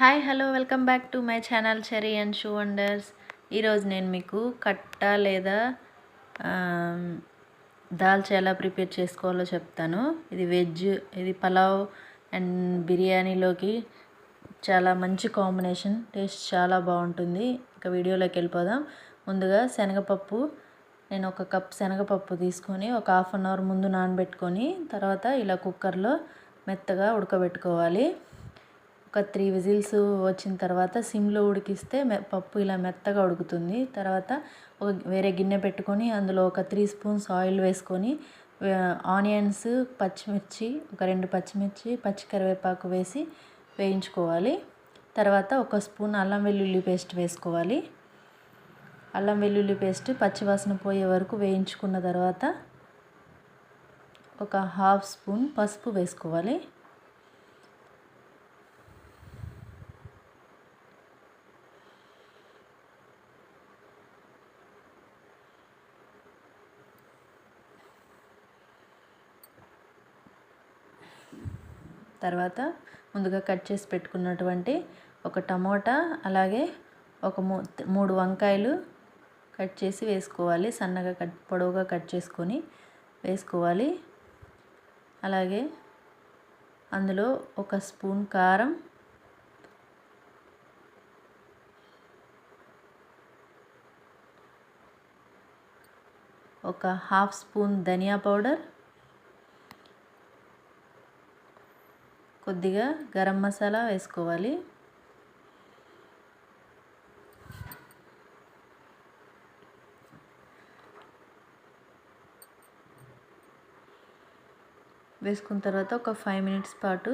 Hi hello welcome back to my channel cherry and shoe wonders. ఈరోజు నేను మీకు కట్టా లేదా దాల్చా ఎలా ప్రిపేర్ చేసుకోవాలో చెప్తాను. ఇది వెజ్, ఇది పలావ్ అండ్ బిర్యానీలోకి చాలా మంచి కాంబినేషన్, టేస్ట్ చాలా బాగుంటుంది. ఇక వీడియోలోకి వెళ్ళిపోదాం. ముందుగా శనగపప్పు, నేను ఒక కప్ శనగపప్పు తీసుకొని ఒక హాఫ్ అన్ అవర్ ముందు నానబెట్టుకొని తర్వాత ఇలా కుక్కర్లో మెత్తగా ఉడకబెట్టుకోవాలి. ఒక 3 విజిల్స్ వచ్చిన తర్వాత సిమ్లో ఉడికిస్తే పప్పు ఇలా మెత్తగా ఉడుకుతుంది. తర్వాత వేరే గిన్నె పెట్టుకొని అందులో ఒక 3 స్పూన్స్ ఆయిల్ వేసుకొని ఆనియన్స్, పచ్చిమిర్చి, ఒక 2 పచ్చిమిర్చి, పచ్చి కరివేపాకు వేసి వేయించుకోవాలి. తర్వాత ఒక స్పూన్ అల్లం వెల్లుల్లి పేస్ట్ వేసుకోవాలి. అల్లం వెల్లుల్లి పేస్ట్ పచ్చివాసన పోయే వరకు వేయించుకున్న తర్వాత ఒక హాఫ్ స్పూన్ పసుపు వేసుకోవాలి. తర్వాత ముందుగా కట్ చేసి పెట్టుకున్నటువంటి ఒక టమోటా, అలాగే ఒక 3 వంకాయలు కట్ చేసి వేసుకోవాలి. సన్నగా పొడవుగా కట్ చేసుకొని వేసుకోవాలి. అలాగే అందులో ఒక స్పూన్ కారం, ఒక హాఫ్ స్పూన్ ధనియా పౌడర్, కొద్దిగా గరం మసాలా వేసుకోవాలి. వేసుకున్న తర్వాత ఒక 5 మినిట్స్ పాటు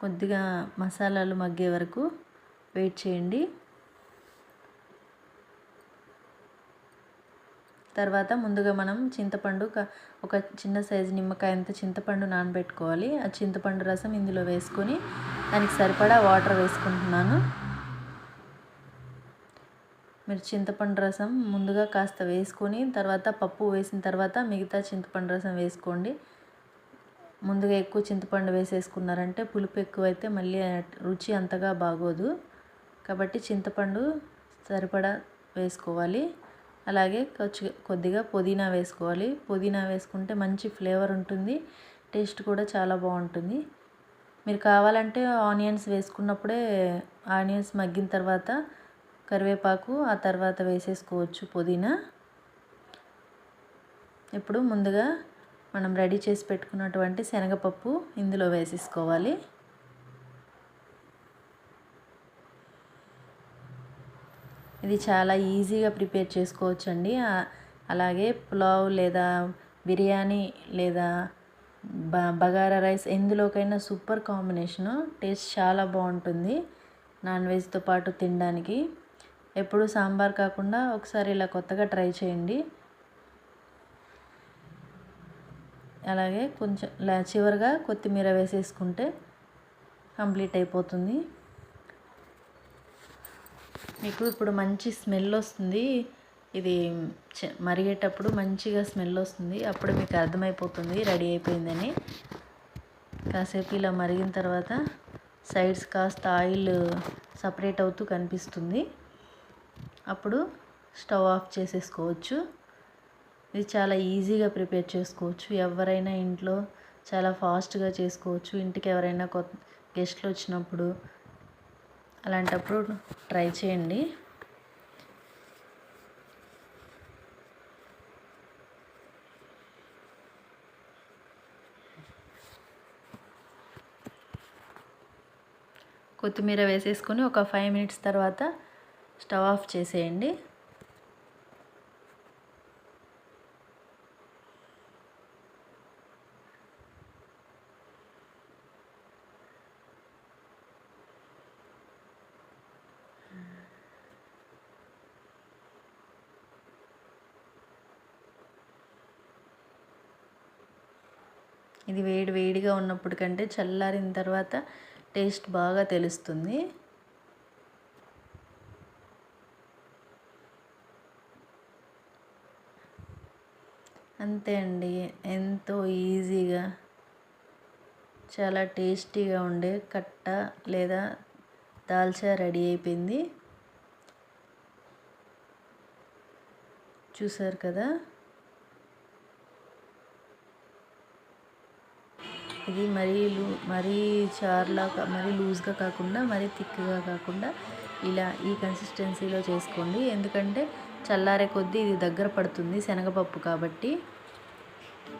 కొద్దిగా మసాలాలు మగ్గే వరకు వెయిట్ చేయండి. తర్వాత ముందుగా మనం చింతపండు, ఒక చిన్న సైజు నిమ్మకాయ అంత చింతపండు నానబెట్టుకోవాలి. ఆ చింతపండు రసం ఇందులో వేసుకొని దానికి సరిపడా వాటర్ వేసుకుంటున్నాను. మీరు చింతపండు రసం ముందుగా కాస్త వేసుకొని తర్వాత పప్పు వేసిన తర్వాత మిగతా చింతపండు రసం వేసుకోండి. ముందుగా ఎక్కువ చింతపండు వేసేసుకున్నారంటే పులుపు ఎక్కువైతే మళ్ళీ రుచి అంతగా బాగోదు. కాబట్టి చింతపండు సరిపడా వేసుకోవాలి. అలాగే కొద్దిగా పుదీనా వేసుకోవాలి. పుదీనా వేసుకుంటే మంచి ఫ్లేవర్ ఉంటుంది, టేస్ట్ కూడా చాలా బాగుంటుంది. మీరు కావాలంటే ఆనియన్స్ వేసుకున్నప్పుడే ఆనియన్స్ మగ్గిన తర్వాత కరివేపాకు ఆ తర్వాత వేసేసుకోవచ్చు పుదీనా. ఇప్పుడు ముందుగా మనం రెడీ చేసి పెట్టుకున్నటువంటి శనగపప్పు ఇందులో వేసేసుకోవాలి. ఇది చాలా ఈజీగా ప్రిపేర్ చేసుకోవచ్చండి. అలాగే పులావ్ లేదా బిర్యానీ లేదా బగారా రైస్ ఎందులోకైనా సూపర్ కాంబినేషను, టేస్ట్ చాలా బాగుంటుంది నాన్ వెజ్తో పాటు తినడానికి. ఎప్పుడు సాంబార్ కాకుండా ఒకసారి ఇలా కొత్తగా ట్రై చేయండి. అలాగే కొంచెం చివరిగా కొత్తిమీర వేసేసుకుంటే కంప్లీట్ అయిపోతుంది. మీకు ఇప్పుడు మంచి స్మెల్ వస్తుంది. ఇది మరిగేటప్పుడు మంచిగా స్మెల్ వస్తుంది. అప్పుడు మీకు అర్థమైపోతుంది రెడీ అయిపోయిందని. కాసేపు ఇలా మరిగిన తర్వాత సైడ్స్ కాస్త ఆయిల్ సపరేట్ అవుతూ కనిపిస్తుంది. అప్పుడు స్టవ్ ఆఫ్ చేసేసుకోవచ్చు. ఇది చాలా ఈజీగా ప్రిపేర్ చేసుకోవచ్చు. ఎవరైనా ఇంట్లో చాలా ఫాస్ట్గా చేసుకోవచ్చు. ఇంటికి ఎవరైనా గెస్ట్లు వచ్చినప్పుడు అలాంటప్పుడు ట్రై చేయండి. కొత్తిమీర వేసేసుకొని ఒక 5 మినిట్స్ తర్వాత స్టవ్ ఆఫ్ చేసేయండి. ఇది వేడిగా ఉన్నప్పుడు కంటే చల్లారిన తర్వాత టేస్ట్ బాగా తెలుస్తుంది. అంతే అండి, ఎంతో ఈజీగా చాలా టేస్టీగా ఉండే కట్ట లేదా దాల్చా రెడీ అయిపోయింది. చూసారు కదా, ఇది మరీ చారులాగా మరీ లూజ్గా కాకుండా మరీ థిక్గా కాకుండా ఇలా ఈ కన్సిస్టెన్సీలో చేసుకోండి. ఎందుకంటే చల్లారే కొద్దీ ఇది దగ్గర పడుతుంది, శనగపప్పు కాబట్టి.